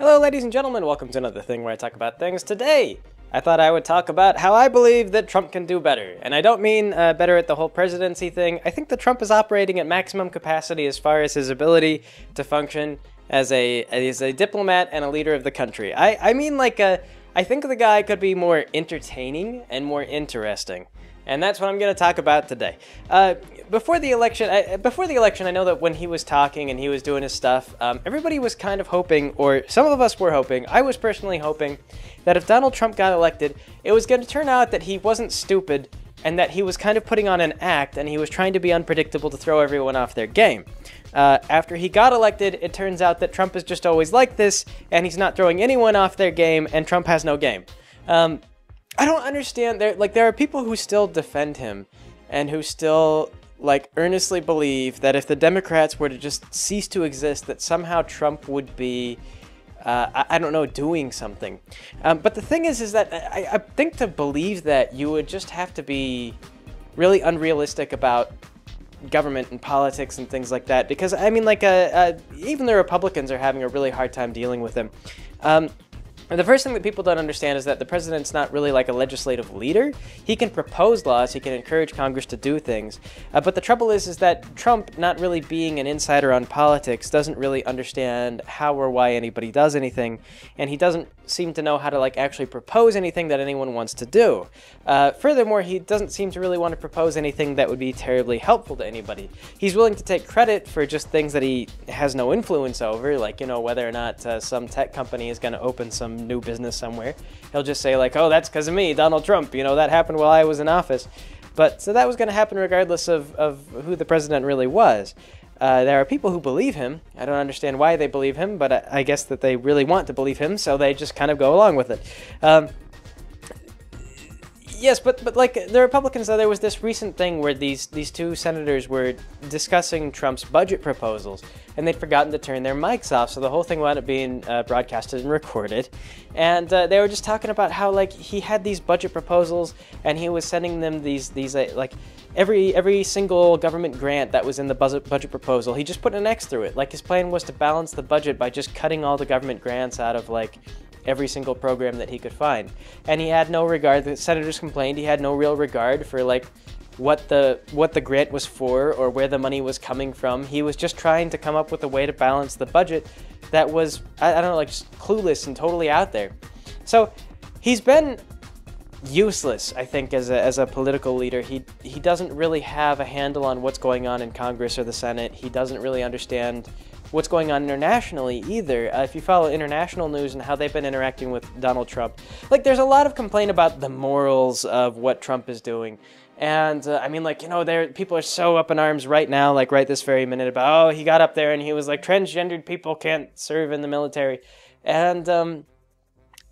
Hello ladies and gentlemen, welcome to another thing where I talk about things. Today, I thought I would talk about how I believe that Trump can do better. And I don't mean better at the whole presidency thing. I think that Trump is operating at maximum capacity as far as his ability to function as a diplomat and a leader of the country. I mean I think the guy could be more entertaining and more interesting. And that's what I'm going to talk about today. Before the election, I know that when he was talking and he was doing his stuff, everybody was kind of hoping, or some of us were hoping, I was personally hoping, that if Donald Trump got elected, it was going to turn out that he wasn't stupid and that he was kind of putting on an act and he was trying to be unpredictable to throw everyone off their game. After he got elected, it turns out that Trump is just always like this, and he's not throwing anyone off their game, and Trump has no game. I don't understand. There are people who still defend him and who still earnestly believe that if the Democrats were to just cease to exist, that somehow Trump would be, I don't know, doing something. But the thing is that I think to believe that you would just have to be really unrealistic about government and politics and things like that. Because, I mean, even the Republicans are having a really hard time dealing with him. And the first thing that people don't understand is that the president's not really like a legislative leader. He can propose laws, he can encourage Congress to do things, but the trouble is that Trump, not really being an insider on politics, doesn't really understand how or why anybody does anything, and he doesn't seem to know how to actually propose anything that anyone wants to do. Furthermore, he doesn't seem to really want to propose anything that would be terribly helpful to anybody. He's willing to take credit for just things that he has no influence over, like, you know, whether or not some tech company is going to open some new business somewhere. He'll just say oh, that's because of me, Donald Trump, you know, that happened while I was in office. But so that was going to happen regardless of who the president really was. There are people who believe him. I don't understand why they believe him, but I guess that they really want to believe him, so they just kind of go along with it. Yes, but the Republicans, though, there was this recent thing where these two senators were discussing Trump's budget proposals, and they'd forgotten to turn their mics off, so the whole thing wound up being broadcasted and recorded. And they were just talking about how he had these budget proposals, and he was sending them these every single government grant that was in the budget proposal, he just put an X through it. His plan was to balance the budget by just cutting all the government grants out of every single program that he could find. And he had no regard, the senators complained, he had no real regard for what the grant was for or where the money was coming from. He was just trying to come up with a way to balance the budget that was, I don't know, just clueless and totally out there. So he's been useless, I think, as a political leader. He doesn't really have a handle on what's going on in Congress or the Senate. He doesn't really understand what's going on internationally either. If you follow international news and how they've been interacting with Donald Trump, there's a lot of complaint about the morals of what Trump is doing. And I mean, you know, people are so up in arms right now, right this very minute, about, oh, he got up there and he was transgendered people can't serve in the military. And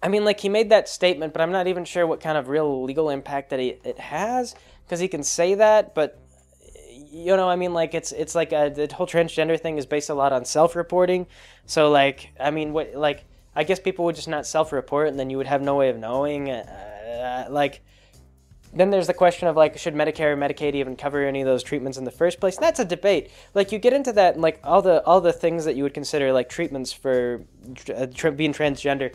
I mean, he made that statement, but I'm not even sure what kind of real legal impact that it has, because he can say that, but you know, I mean, it's the whole transgender thing is based a lot on self-reporting. So, I mean, I guess people would just not self-report, and then you would have no way of knowing. Then there's the question of, should Medicare or Medicaid even cover any of those treatments in the first place? And that's a debate. You get into that, and, all the things that you would consider, treatments for being transgender.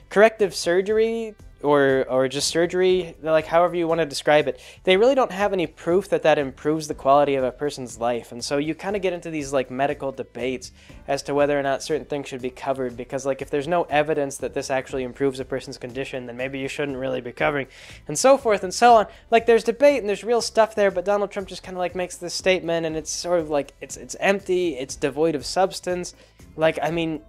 Corrective surgery, or just surgery, however you want to describe it, they really don't have any proof that improves the quality of a person's life. And so you kind of get into these medical debates as to whether or not certain things should be covered, because if there's no evidence that this actually improves a person's condition, then maybe you shouldn't really be covering, and so forth and so on. There's debate and there's real stuff there, but Donald Trump just kind of makes this statement, and it's sort of it's empty, it's devoid of substance. I mean,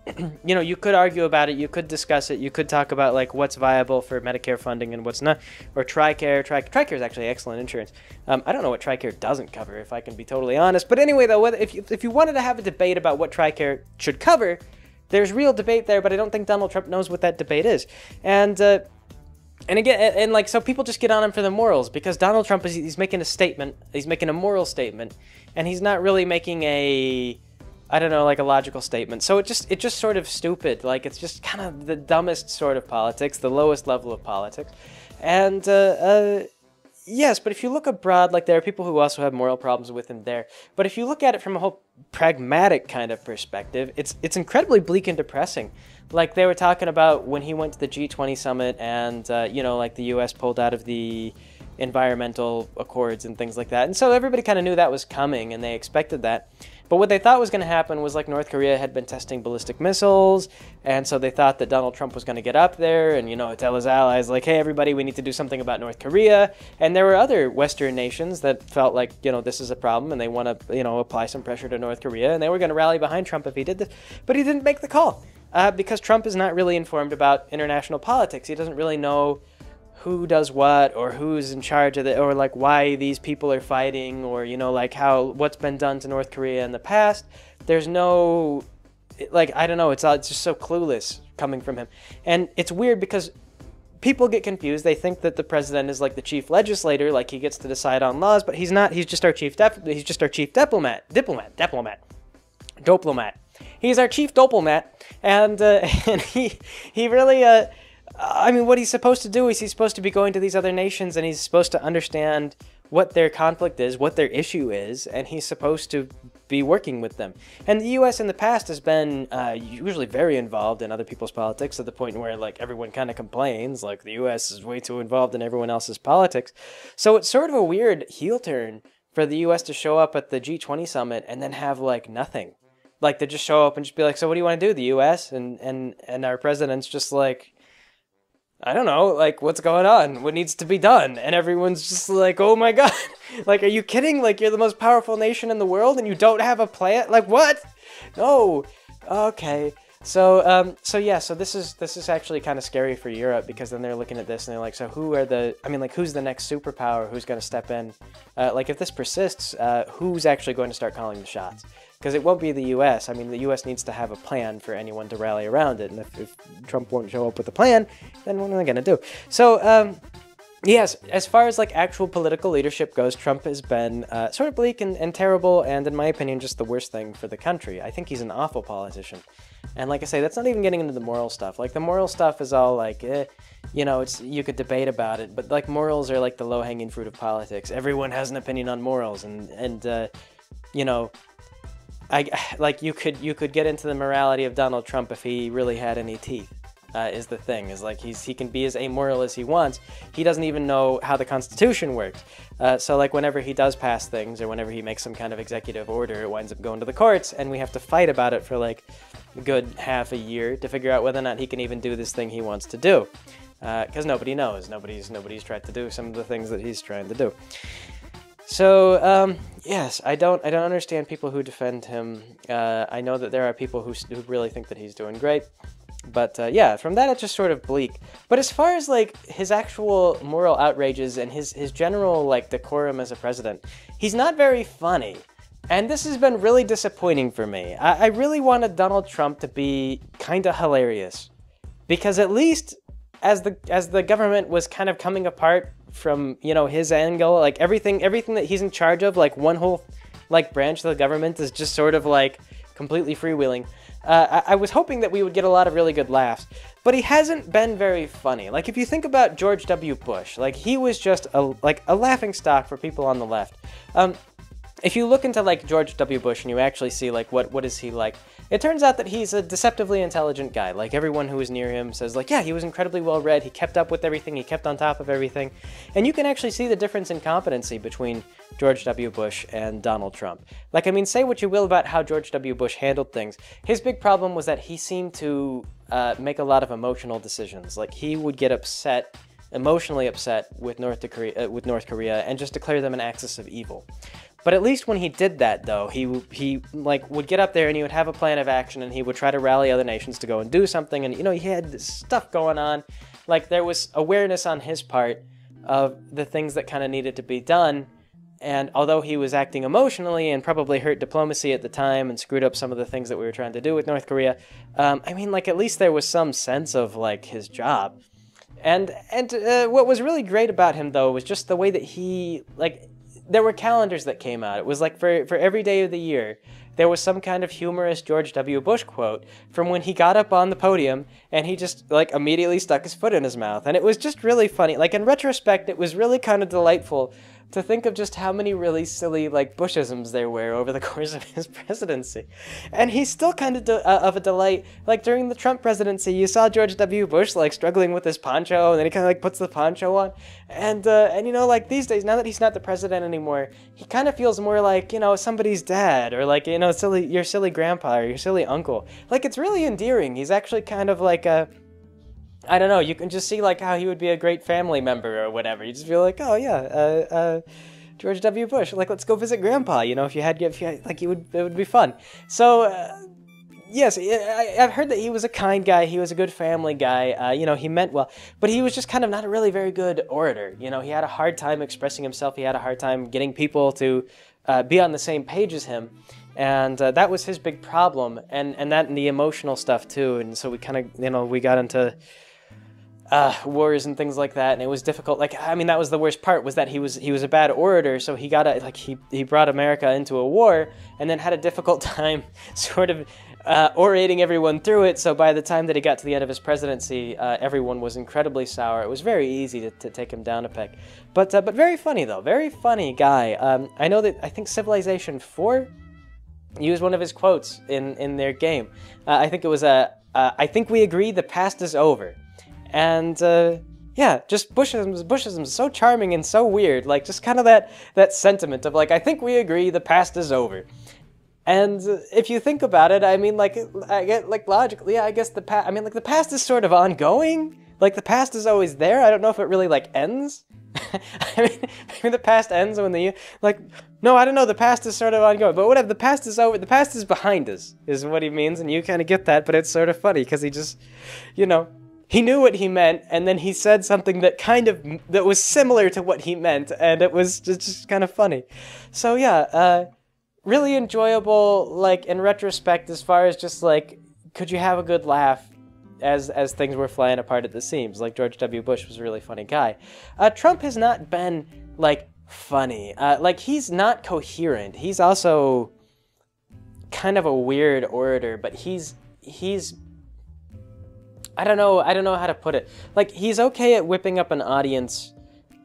you know, you could argue about it, you could discuss it, you could talk about, what's viable for Medicare funding and what's not, or TRICARE. TRICARE is actually excellent insurance. I don't know what TRICARE doesn't cover, if I can be totally honest. But anyway, though, if you wanted to have a debate about what TRICARE should cover, there's real debate there, but I don't think Donald Trump knows what that debate is. And again, so people just get on him for the morals, because Donald Trump he's making a statement, he's making a moral statement, and he's not really making I don't know, a logical statement. So it's just sort of stupid. It's just kind of the dumbest sort of politics, the lowest level of politics. And Yes, but if you look abroad, like, there are people who also have moral problems with him there. But if you look at it from a whole pragmatic kind of perspective, it's incredibly bleak and depressing. Like, they were talking about when he went to the G20 summit and, like, the U.S. pulled out of the environmental accords and things like that. And so everybody kind of knew that was coming, and they expected that. But what they thought was going to happen was, like, North Korea had been testing ballistic missiles, and so they thought that Donald Trump was going to get up there and, tell his allies, like, hey, everybody, we need to do something about North Korea. And there were other Western nations that felt like, this is a problem, and they want to, apply some pressure to North Korea, and they were going to rally behind Trump if he did this. But he didn't make the call, because Trump is not really informed about international politics. He doesn't really know who does what, or who's in charge of it, or like why these people are fighting, or like what's been done to North Korea in the past. There's no, like, I don't know, it's just so clueless coming from him. And it's weird because people get confused. They think that the president is like the chief legislator, like he gets to decide on laws, but he's not. He's just our chief diplomat. He's our chief diplomat, and he really what he's supposed to do is he's supposed to be going to these other nations, and he's supposed to understand what their conflict is, what their issue is, and he's supposed to be working with them. And the U.S. in the past has been usually very involved in other people's politics, to the point where, like, everyone kind of complains, like, the U.S. is way too involved in everyone else's politics. So it's sort of a weird heel turn for the U.S. to show up at the G20 summit and then have, like, nothing. Like, to just show up and just be like, so what do you want to do, the U.S.? And our president's just like, I don't know, like, what's going on? What needs to be done? And everyone's just like, oh my God, like, are you kidding? Like, you're the most powerful nation in the world and you don't have a plan? Like, what? No. Okay. So this is actually kind of scary for Europe, because then they're looking at this and they're like, so who's the next superpower? Who's going to step in? Like, if this persists, who's actually going to start calling the shots? Because it won't be the U.S. I mean, the U.S. needs to have a plan for anyone to rally around it. And if Trump won't show up with a plan, then what are they going to do? So, yes, as far as, like, actual political leadership goes, Trump has been sort of bleak and terrible, and in my opinion, just the worst thing for the country. I think he's an awful politician. And like I say, that's not even getting into the moral stuff. Like, the moral stuff is all like, you could debate about it, but, like, morals are like the low-hanging fruit of politics. Everyone has an opinion on morals, and you could get into the morality of Donald Trump if he really had any teeth. Is the thing, is like he can be as amoral as he wants. He doesn't even know how the Constitution works. So, like, whenever he does pass things, or whenever he makes some kind of executive order, it winds up going to the courts, and we have to fight about it for, like, a good half a year to figure out whether or not he can even do this thing he wants to do. Because nobody knows. Nobody's tried to do some of the things that he's trying to do. So, yes, I don't understand people who defend him. I know that there are people who really think that he's doing great. But, yeah, from that it's just sort of bleak. But as far as, like, his actual moral outrages and his general, like, decorum as a president, he's not very funny. And this has been really disappointing for me. I really wanted Donald Trump to be kind of hilarious. Because at least as the government was kind of coming apart from, his angle, like, everything that he's in charge of, like, one whole, like, branch of the government is just sort of, like, completely freewheeling. I was hoping that we would get a lot of really good laughs, but he hasn't been very funny. Like, if you think about George W. Bush, like, he was just a laughing stock for people on the left. If you look into, like, George W. Bush and you actually see, like, what is he like, it turns out that he's a deceptively intelligent guy. Like, everyone who was near him says, like, yeah, he was incredibly well read, he kept up with everything, he kept on top of everything. And you can actually see the difference in competency between George W. Bush and Donald Trump. Like, I mean, say what you will about how George W. Bush handled things. His big problem was that he seemed to make a lot of emotional decisions. Like, he would get emotionally upset with North Korea and just declare them an axis of evil. But at least when he did that, though, he would get up there and he would have a plan of action, and he would try to rally other nations to go and do something. And, he had this stuff going on. Like, there was awareness on his part of the things that kind of needed to be done. And although he was acting emotionally and probably hurt diplomacy at the time and screwed up some of the things that we were trying to do with North Korea, at least there was some sense of, like, his job. And what was really great about him, though, was just the way that he, like, there were calendars that came out. It was like for every day of the year, there was some kind of humorous George W. Bush quote from when he got up on the podium and he just, like, immediately stuck his foot in his mouth. And it was just really funny. Like, in retrospect, it was really kind of delightful to think of just how many really silly, like, Bushisms there were over the course of his presidency. And he's still kind of a delight. Like, during the Trump presidency, you saw George W. Bush, like, struggling with his poncho, and then he kind of, like, puts the poncho on. And you know, like, these days, now that he's not the president anymore, he kind of feels more like, you know, somebody's dad, or, like, you know, your silly grandpa, or your silly uncle. Like, it's really endearing. He's actually kind of like a... I don't know, you can just see, like, how he would be a great family member or whatever. You just feel like, oh, yeah, George W. Bush, like, let's go visit Grandpa, you know, if you had, like, it would be fun. So, yes, I've heard that he was a kind guy, he was a good family guy, you know, he meant well, but he was just kind of not a really very good orator, you know, he had a hard time expressing himself, he had a hard time getting people to be on the same page as him. And that was his big problem, and that and the emotional stuff, too, and so we kind of, you know, we got into... wars and things like that, and it was difficult. Like, I mean, that was the worst part, was that he was a bad orator, so he got he brought America into a war, and then had a difficult time sort of orating everyone through it. So by the time that he got to the end of his presidency, everyone was incredibly sour. It was very easy to take him down a peg, but very funny though, very funny guy. I know that I think Civilization 4 used one of his quotes in their game. I think it was I think we agree the past is over. And, yeah, just Bushism is so charming and so weird, like, just kind of that sentiment of, like, I think we agree the past is over. And if you think about it, I mean, like, logically, yeah, I guess the past is sort of ongoing. Like, the past is always there. I don't know if it really, like, ends. I mean, maybe the past ends when no, I don't know, the past is sort of ongoing, but whatever, the past is over, the past is behind us, is what he means, and you kind of get that, but it's sort of funny, because he just, you know... He knew what he meant, and then he said something that was similar to what he meant, and it was just kind of funny. So yeah, really enjoyable, like, in retrospect, as far as just, like, could you have a good laugh as things were flying apart at the seams. Like, George W. Bush was a really funny guy. Trump has not been, like, funny. Like, he's not coherent. He's also kind of a weird orator, but he's I don't know how to put it. Like, he's okay at whipping up an audience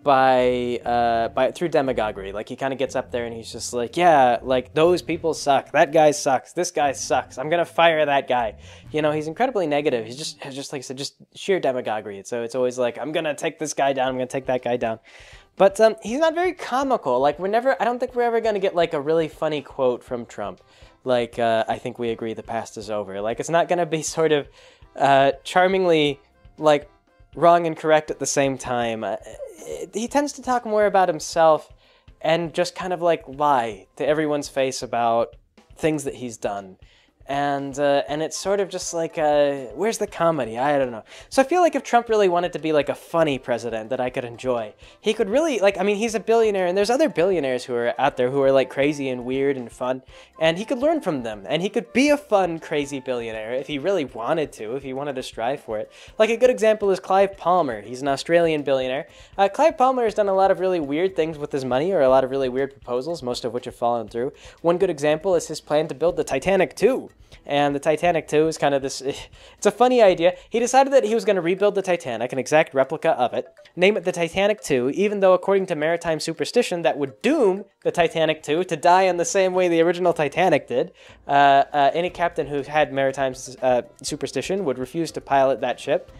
through demagoguery. Like, he kind of gets up there and he's just like, yeah, like, those people suck. That guy sucks. This guy sucks. I'm gonna fire that guy. You know, he's incredibly negative. He's just like I said, just sheer demagoguery. So it's always like, I'm gonna take this guy down. I'm gonna take that guy down. But he's not very comical. Like, I don't think we're ever gonna get, like, a really funny quote from Trump. Like, I think we agree the past is over. Like, it's not gonna be sort of charmingly, like, wrong and correct at the same time. He tends to talk more about himself and just kind of, like, lie to everyone's face about things that he's done. And it's sort of just like, where's the comedy? I don't know. So I feel like if Trump really wanted to be, like, a funny president that I could enjoy, he could really, like, I mean, he's a billionaire, and there's other billionaires who are out there who are, like, crazy and weird and fun, and he could learn from them, and he could be a fun, crazy billionaire if he really wanted to, if he wanted to strive for it. Like, a good example is Clive Palmer. He's an Australian billionaire. Clive Palmer has done a lot of really weird things with his money, or a lot of really weird proposals, most of which have fallen through. One good example is his plan to build the Titanic 2. And the Titanic 2 is kind of this, it's a funny idea. He decided that he was going to rebuild the Titanic, an exact replica of it, name it the Titanic 2, even though according to maritime superstition that would doom the Titanic 2 to die in the same way the original Titanic did. Any captain who had maritime superstition would refuse to pilot that ship.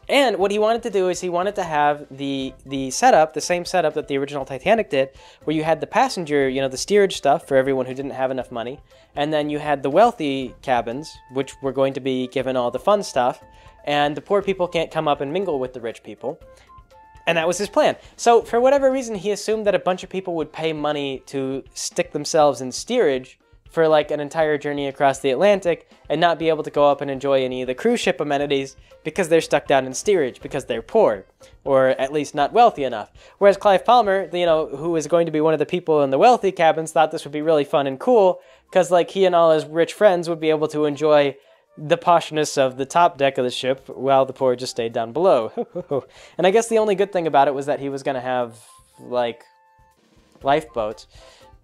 And what he wanted to do is he wanted to have the setup, the same setup that the original Titanic did, where you had the passenger, you know, the steerage stuff for everyone who didn't have enough money, and then you had the wealthy cabins, which were going to be given all the fun stuff, and the poor people can't come up and mingle with the rich people. And that was his plan. So for whatever reason, he assumed that a bunch of people would pay money to stick themselves in steerage for, like, an entire journey across the Atlantic and not be able to go up and enjoy any of the cruise ship amenities because they're stuck down in steerage because they're poor, or at least not wealthy enough. Whereas Clive Palmer, you know, who was going to be one of the people in the wealthy cabins, thought this would be really fun and cool because, like, he and all his rich friends would be able to enjoy the poshness of the top deck of the ship while the poor just stayed down below. And I guess the only good thing about it was that he was going to have, like, lifeboats.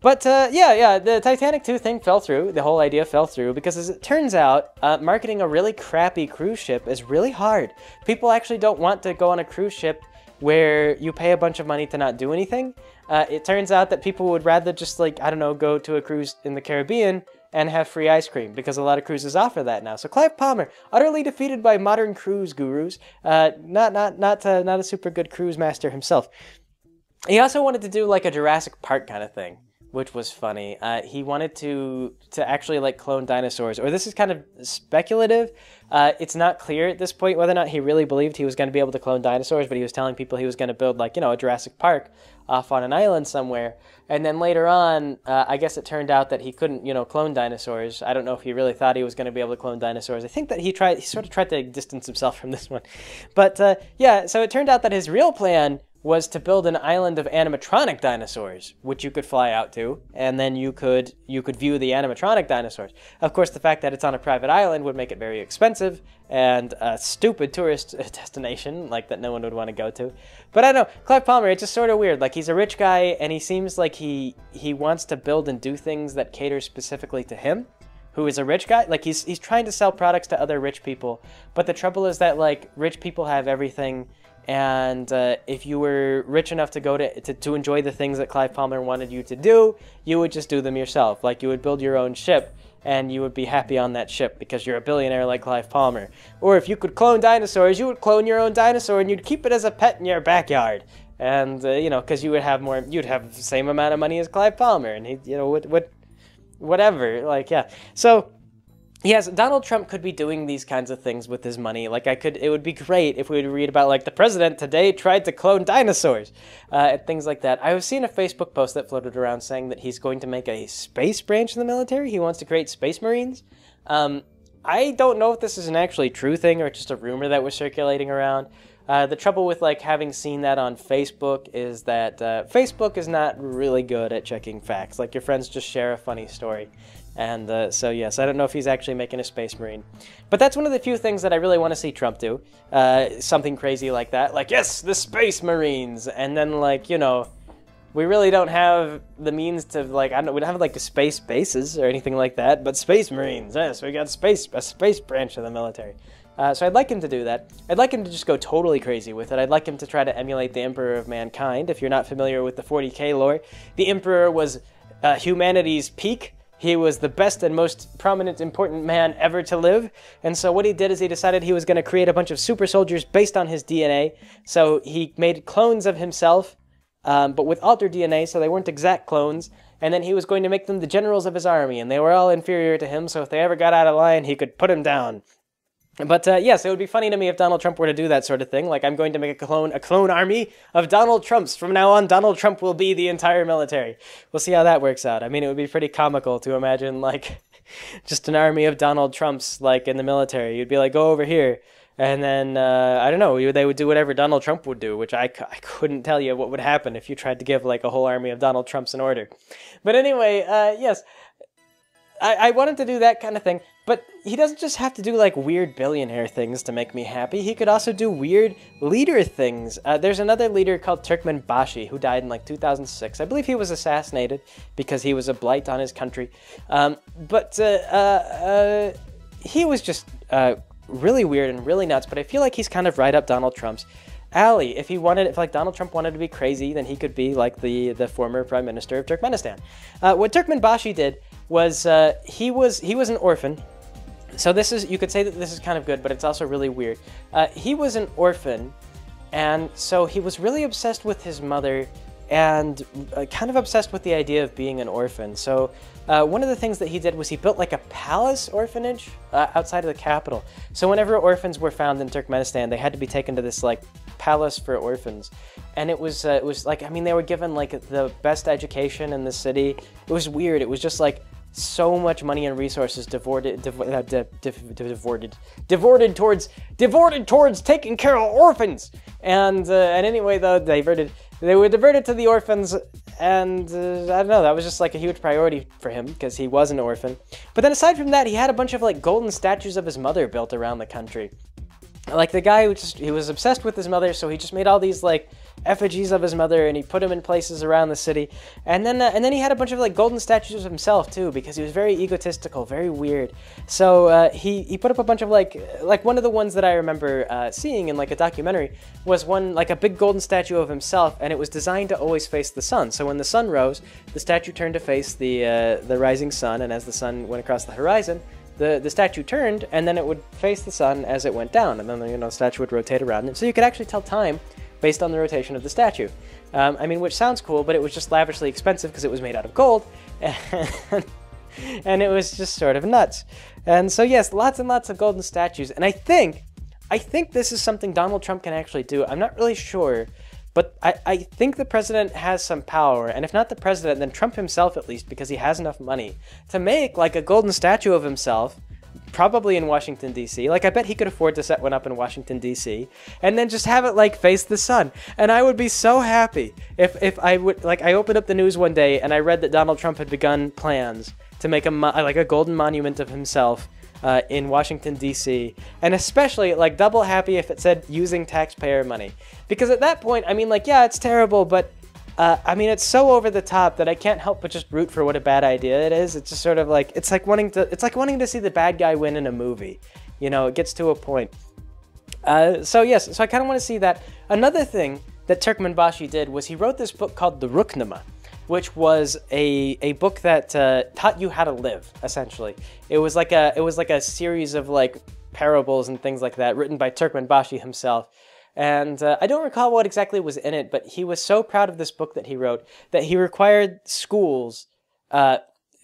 But yeah, the Titanic 2 thing fell through. The whole idea fell through because, as it turns out, marketing a really crappy cruise ship is really hard. People actually don't want to go on a cruise ship where you pay a bunch of money to not do anything. It turns out that people would rather just, like, I don't know, go to a cruise in the Caribbean and have free ice cream, because a lot of cruises offer that now. So Clive Palmer, utterly defeated by modern cruise gurus, not a super good cruise master himself. He also wanted to do like a Jurassic Park kind of thing, which was funny. He wanted to actually like clone dinosaurs, or this is kind of speculative. It's not clear at this point whether or not he really believed he was going to be able to clone dinosaurs, but he was telling people he was going to build like, you know, a Jurassic Park off on an island somewhere. And then later on, I guess it turned out that he couldn't, you know, clone dinosaurs. I don't know if he really thought he was going to be able to clone dinosaurs. I think that he sort of tried to distance himself from this one. But yeah, so it turned out that his real plan was to build an island of animatronic dinosaurs, which you could fly out to, and then you could view the animatronic dinosaurs. Of course, the fact that it's on a private island would make it very expensive and a stupid tourist destination, like that no one would want to go to. But I don't know, Clive Palmer, it's just sort of weird. Like, he's a rich guy, and he seems like he wants to build and do things that cater specifically to him, who is a rich guy. Like, he's trying to sell products to other rich people, but the trouble is that, like, rich people have everything. And if you were rich enough to go to enjoy the things that Clive Palmer wanted you to do, you would just do them yourself. Like, you would build your own ship, and you would be happy on that ship because you're a billionaire like Clive Palmer. Or if you could clone dinosaurs, you would clone your own dinosaur, and you'd keep it as a pet in your backyard. And you know, because you'd have the same amount of money as Clive Palmer, and he, you know, whatever. Like, yeah. So. Yes, Donald Trump could be doing these kinds of things with his money. Like, it would be great if we would read about, like, the president today tried to clone dinosaurs, and things like that. I was seeing a Facebook post that floated around saying that he's going to make a space branch in the military. He wants to create space marines. I don't know if this is an actually true thing or just a rumor that was circulating around. The trouble with, like, having seen that on Facebook is that Facebook is not really good at checking facts. Like, your friends just share a funny story. And so, yes, I don't know if he's actually making a space marine. But that's one of the few things that I really want to see Trump do. Something crazy like that. Like, yes, the space marines! And then, like, you know, we really don't have the means to, like, I don't know, we don't have, like, space bases or anything like that. But space marines, yes, we got a space branch of the military. So I'd like him to do that. I'd like him to just go totally crazy with it. I'd like him to try to emulate the Emperor of Mankind. If you're not familiar with the 40K lore, the Emperor was humanity's peak. He was the best and most prominent, important man ever to live. And so what he did is he decided he was going to create a bunch of super soldiers based on his DNA. So he made clones of himself, but with altered DNA, so they weren't exact clones. And then he was going to make them the generals of his army, and they were all inferior to him, so if they ever got out of line, he could put them down. But yes, it would be funny to me if Donald Trump were to do that sort of thing. Like, I'm going to make a clone army of Donald Trumps. From now on, Donald Trump will be the entire military. We'll see how that works out. I mean, it would be pretty comical to imagine, like, just an army of Donald Trumps, like, in the military. You'd be like, go over here. And then, I don't know, they would do whatever Donald Trump would do, which I couldn't tell you what would happen if you tried to give, like, a whole army of Donald Trumps an order. But anyway, yes. I wanted to do that kind of thing, but he doesn't just have to do, like, weird billionaire things to make me happy. He could also do weird leader things. There's another leader called Turkmenbashi who died in, like, 2006. I believe he was assassinated because he was a blight on his country. But he was just really weird and really nuts, but I feel like he's kind of right up Donald Trump's alley. If like Donald Trump wanted to be crazy, then he could be like the former prime minister of Turkmenistan. What Turkmenbashi did was he was an orphan. So you could say that this is kind of good, but it's also really weird. He was an orphan, and so he was really obsessed with his mother and kind of obsessed with the idea of being an orphan. So one of the things that he did was he built like a palace orphanage outside of the capital. So whenever orphans were found in Turkmenistan, they had to be taken to this like palace for orphans. And it was like, I mean, they were given like the best education in the city. It was weird. It was just like so much money and resources devoted towards taking care of orphans. And anyway, though, they were diverted to the orphans, and I don't know, that was just like a huge priority for him because he was an orphan. But then aside from that, he had a bunch of like golden statues of his mother built around the country. like the guy who he was obsessed with his mother, so he just made all these like effigies of his mother, and he put them in places around the city. And then he had a bunch of like golden statues of himself too, because he was very egotistical, very weird. So he put up a bunch of like one of the ones that I remember seeing in like a documentary was one like a big golden statue of himself, and it was designed to always face the sun. So when the sun rose, the statue turned to face the rising sun, and as the sun went across the horizon, the statue turned, and then it would face the sun as it went down, and then the statue would rotate around it. So you could actually tell time based on the rotation of the statue. I mean, which sounds cool, but it was just lavishly expensive because it was made out of gold, and it was just sort of nuts. And so yes, lots and lots of golden statues, and I think this is something Donald Trump can actually do. I'm not really sure, but I think the president has some power, and if not the president, then Trump himself at least, because he has enough money to make like a golden statue of himself, probably in Washington, D.C. Like, I bet he could afford to set one up in Washington, D.C., and then just have it, like, face the sun. And I would be so happy if I would, like, I opened up the news one day and I read that Donald Trump had begun plans to make a golden monument of himself in Washington, D.C., and especially, like, double happy if it said using taxpayer money. Because at that point, I mean, like, yeah, it's terrible, but I mean, it's so over the top that I can't help but just root for what a bad idea it is. It's just sort of like, it's like wanting to see the bad guy win in a movie. You know, it gets to a point. So yes, so I kind of want to see that. Another thing that Turkmenbashi did was he wrote this book called The Ruknama, which was a book that taught you how to live, essentially. It was like a series of like parables and things like that written by Turkmenbashi himself. And I don't recall what exactly was in it, but he was so proud of this book that he wrote that he required schools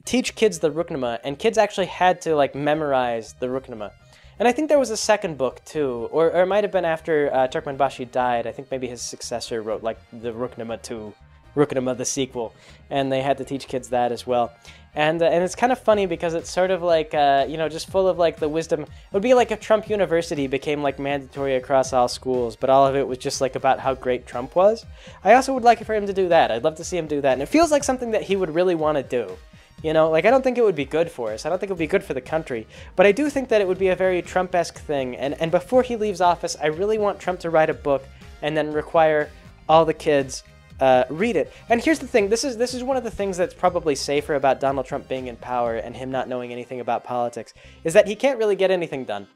teach kids the Ruknama, and kids actually had to like memorize the Ruknama. And I think there was a second book too, or it might have been after Turkmenbashi died. I think maybe his successor wrote like the Ruknama 2, Ruknama the sequel, and they had to teach kids that as well. And it's kind of funny because it's sort of like, just full of like the wisdom. It would be like if Trump University became like mandatory across all schools, but all of it was just like about how great Trump was. I also would like for him to do that. I'd love to see him do that. And it feels like something that he would really want to do. You know, like I don't think it would be good for us. I don't think it would be good for the country. But I do think that it would be a very Trump-esque thing. And before he leaves office, I really want Trump to write a book and then require all the kids read it. And here's the thing, this is one of the things that's probably safer about Donald Trump being in power and him not knowing anything about politics, is that he can't really get anything done.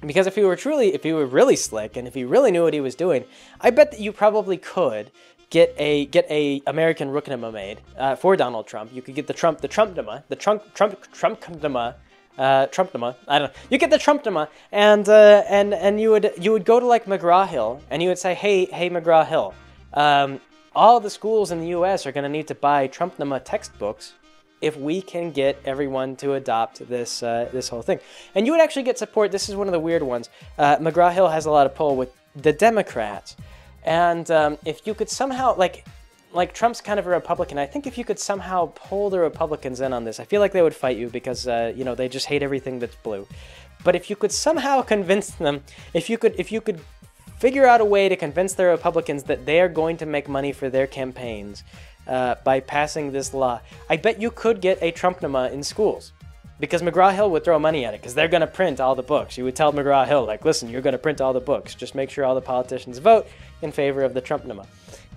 Because if he were really slick, and if he really knew what he was doing, I bet that you probably could get a American Ruknama made for Donald Trump. You could get the Trumpnama, I don't know. You get the Trumpnama, and you would go to like McGraw-Hill, and you would say, hey McGraw-Hill, all the schools in the U.S. are going to need to buy Trumpnama textbooks if we can get everyone to adopt this whole thing. And you would actually get support. This is one of the weird ones. McGraw-Hill has a lot of pull with the Democrats. And if you could somehow, like Trump's kind of a Republican, I think if you could somehow pull the Republicans in on this, I feel like they would fight you because, they just hate everything that's blue. But if you could somehow convince them, if you could figure out a way to convince the Republicans that they are going to make money for their campaigns by passing this law, I bet you could get a Trumpnama in schools. Because McGraw-Hill would throw money at it, because they're going to print all the books. You would tell McGraw-Hill, like, listen, you're going to print all the books. Just make sure all the politicians vote in favor of the Trumpnama.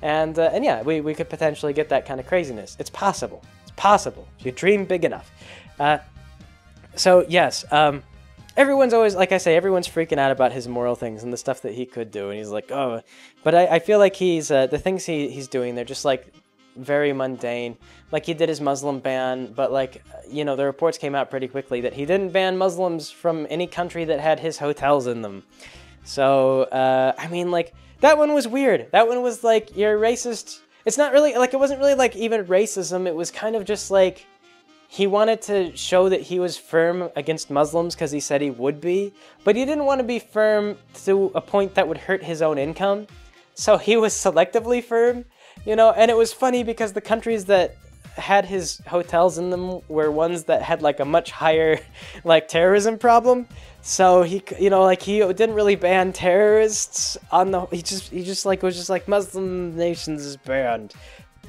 And yeah, we could potentially get that kind of craziness. It's possible. It's possible. If you dream big enough. So, yes, everyone's always, like I say, everyone's freaking out about his moral things and the stuff that he could do. And he's like, oh, but I feel like the things he's doing, they're just like very mundane. Like he did his Muslim ban, but like, the reports came out pretty quickly that he didn't ban Muslims from any country that had his hotels in them. So, I mean, like, that one was weird. That one was like, you're racist. It's not really, like, it wasn't really like even racism. It was kind of just like, he wanted to show that he was firm against Muslims because he said he would be, but he didn't want to be firm to a point that would hurt his own income. So he was selectively firm, and it was funny because the countries that had his hotels in them were ones that had like a much higher like terrorism problem. So he didn't really ban terrorists on the, he just was just like Muslim nations is banned.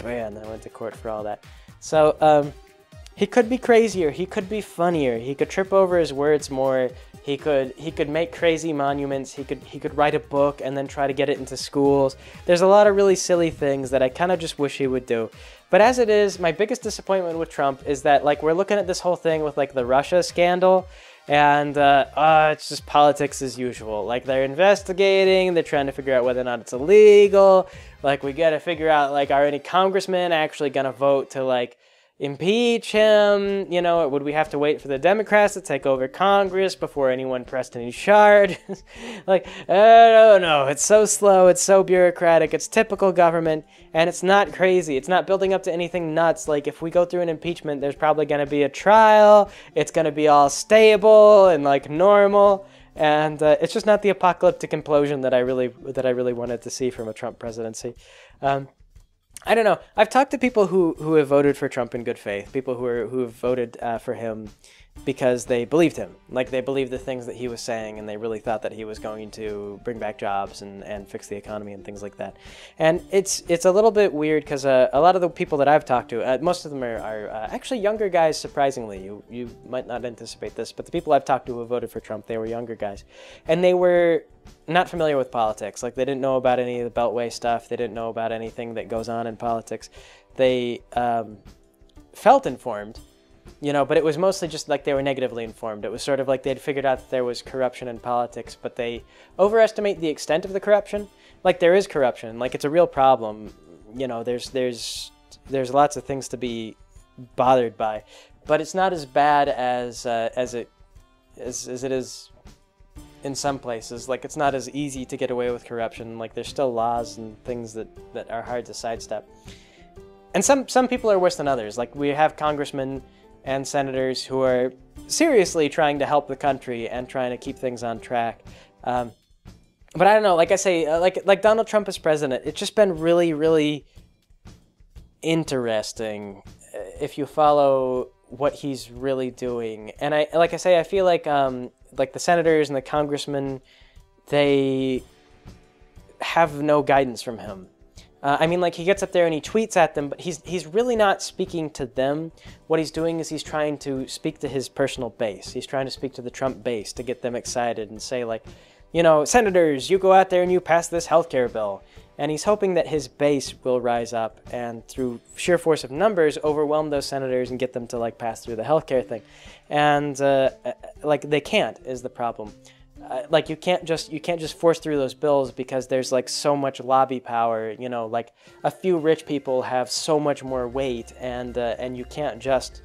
I went to court for all that. So, he could be crazier, he could be funnier, he could trip over his words more, He could make crazy monuments. He could write a book and then try to get it into schools. There's a lot of really silly things that I kind of just wish he would do. But as it is, my biggest disappointment with Trump is that, like, we're looking at this whole thing with, like, the Russia scandal, and it's just politics as usual. Like, they're investigating, they're trying to figure out whether or not it's illegal. Like, we got to figure out, like, are any congressmen actually going to vote to, like, impeach him? You know, would we have to wait for the Democrats to take over Congress before anyone pressed any charges? Like, I don't know. It's so slow. It's so bureaucratic. It's typical government, and it's not crazy. It's not building up to anything nuts. Like, if we go through an impeachment, there's probably going to be a trial. It's going to be all stable and, like, normal. And it's just not the apocalyptic implosion that I really wanted to see from a Trump presidency. I don't know. I've talked to people who have voted for Trump in good faith, people who have voted for him because they believed him. Like, they believed the things that he was saying, and they really thought that he was going to bring back jobs and fix the economy and things like that. And it's a little bit weird because a lot of the people that I've talked to, most of them are actually younger guys, surprisingly. You might not anticipate this, but the people I've talked to who voted for Trump, they were younger guys. And they were not familiar with politics. Like, they didn't know about any of the Beltway stuff. They didn't know about anything that goes on in politics. They felt informed, you know, but it was mostly just like they were negatively informed. It was sort of like they'd figured out that there was corruption in politics, but they overestimate the extent of the corruption. Like, there is corruption. Like, it's a real problem. You know, there's lots of things to be bothered by, but it's not as bad as it is in some places. Like, it's not as easy to get away with corruption. Like, there's still laws and things that are hard to sidestep. And some people are worse than others. Like, we have congressmen and senators who are seriously trying to help the country and trying to keep things on track. But I don't know, like I say, like Donald Trump as president, it's just been really, really interesting if you follow what he's really doing. And I feel like the senators and the congressmen, they have no guidance from him. I mean, like, he gets up there and he tweets at them, but he's really not speaking to them. What he's doing is he's trying to speak to his personal base. He's trying to speak to the Trump base to get them excited and say, like, you know, senators, you go out there and you pass this healthcare bill. And he's hoping that his base will rise up and, through sheer force of numbers, overwhelm those senators and get them to, like, pass through the healthcare thing. And like, they can't, is the problem. Like, you can't just force through those bills because there's, like, so much lobby power. You know, like, a few rich people have so much more weight, and you can't just,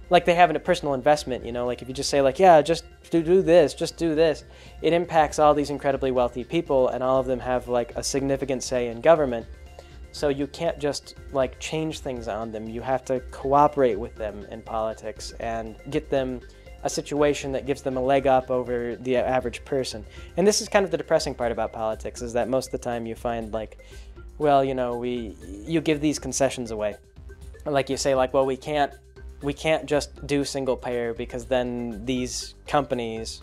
like, they have a personal investment. You know, like, if you just say, like, yeah, just do this, it impacts all these incredibly wealthy people, and all of them have, like, a significant say in government. So you can't just, like, change things on them. You have to cooperate with them in politics and get them a situation that gives them a leg up over the average person. And this is kind of the depressing part about politics, is that most of the time you find, like, well, you know, you give these concessions away. Like, you say, like, well, we can't just do single payer because then these companies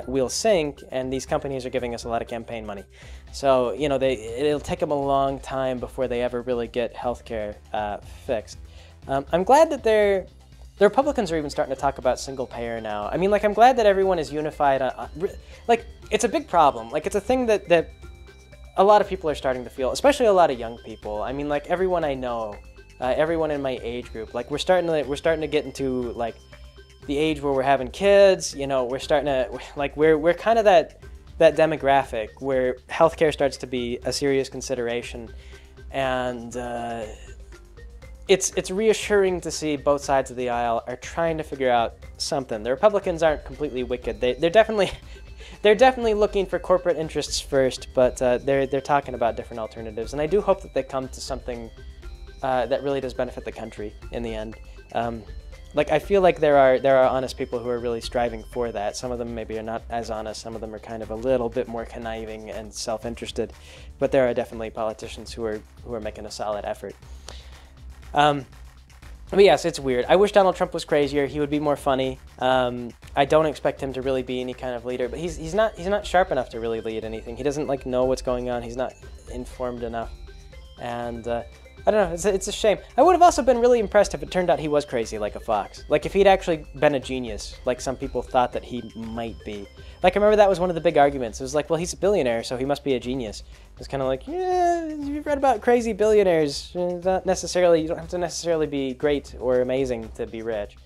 will sink, and these companies are giving us a lot of campaign money. So, you know, it'll take them a long time before they ever really get healthcare fixed. I'm glad that the Republicans are even starting to talk about single payer now. I mean, like, I'm glad that everyone is unified. Like, it's a big problem. Like, it's a thing that a lot of people are starting to feel, especially a lot of young people. I mean, like, everyone I know, everyone in my age group, like, we're starting to get into, like, the age where we're having kids. You know, we're starting to, like, we're kind of that demographic where healthcare starts to be a serious consideration, and it's reassuring to see both sides of the aisle are trying to figure out something. The Republicans aren't completely wicked. They're definitely looking for corporate interests first, but they're talking about different alternatives. And I do hope that they come to something that really does benefit the country in the end. Like, I feel like there are honest people who are really striving for that. Some of them maybe are not as honest. Some of them are kind of a little bit more conniving and self-interested. But there are definitely politicians who are making a solid effort. But yes, it's weird. I wish Donald Trump was crazier. He would be more funny. I don't expect him to really be any kind of leader, but he's not sharp enough to really lead anything. He doesn't, like, know what's going on. He's not informed enough. And I don't know, it's a shame. I would have also been really impressed if it turned out he was crazy like a fox. Like, if he'd actually been a genius, like some people thought that he might be. Like, I remember that was one of the big arguments. It was like, well, he's a billionaire, so he must be a genius. It's kind of like, yeah, you've read about crazy billionaires. Not necessarily, you don't have to necessarily be great or amazing to be rich.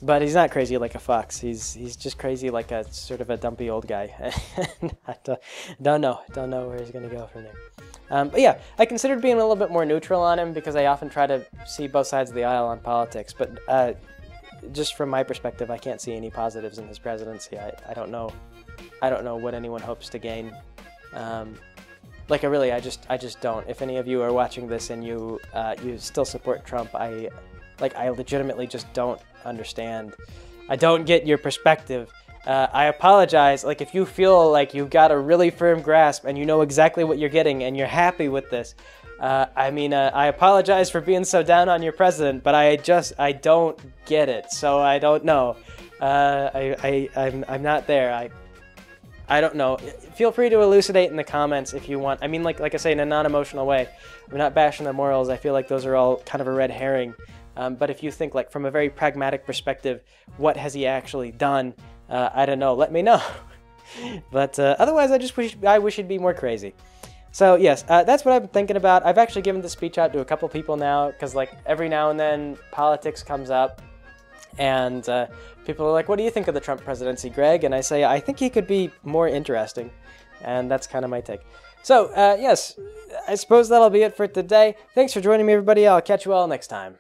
But he's not crazy like a fox. He's just crazy like a sort of a dumpy old guy. I don't know where he's going to go from there. But yeah, I considered being a little bit more neutral on him because I often try to see both sides of the aisle on politics. But just from my perspective, I can't see any positives in his presidency. I don't know what anyone hopes to gain. Like, I just don't. If any of you are watching this and you still support Trump, I legitimately just don't understand. I don't get your perspective. I apologize. Like, if you feel like you've got a really firm grasp and you know exactly what you're getting and you're happy with this, I apologize for being so down on your president, but I don't get it. So I don't know. I'm not there. I don't know. Feel free to elucidate in the comments if you want. I mean, like I say, in a non-emotional way. I'm not bashing the morals. I feel like those are all kind of a red herring. But if you think, like, from a very pragmatic perspective, what has he actually done? I don't know. Let me know. But otherwise, I wish he'd be more crazy. So yes, that's what I've been thinking about. I've actually given the speech out to a couple people now because, like, every now and then politics comes up, and people are like, "What do you think of the Trump presidency, Greg?" And I say, "I think he could be more interesting," and that's kind of my take. So yes, I suppose that'll be it for today. Thanks for joining me, everybody. I'll catch you all next time.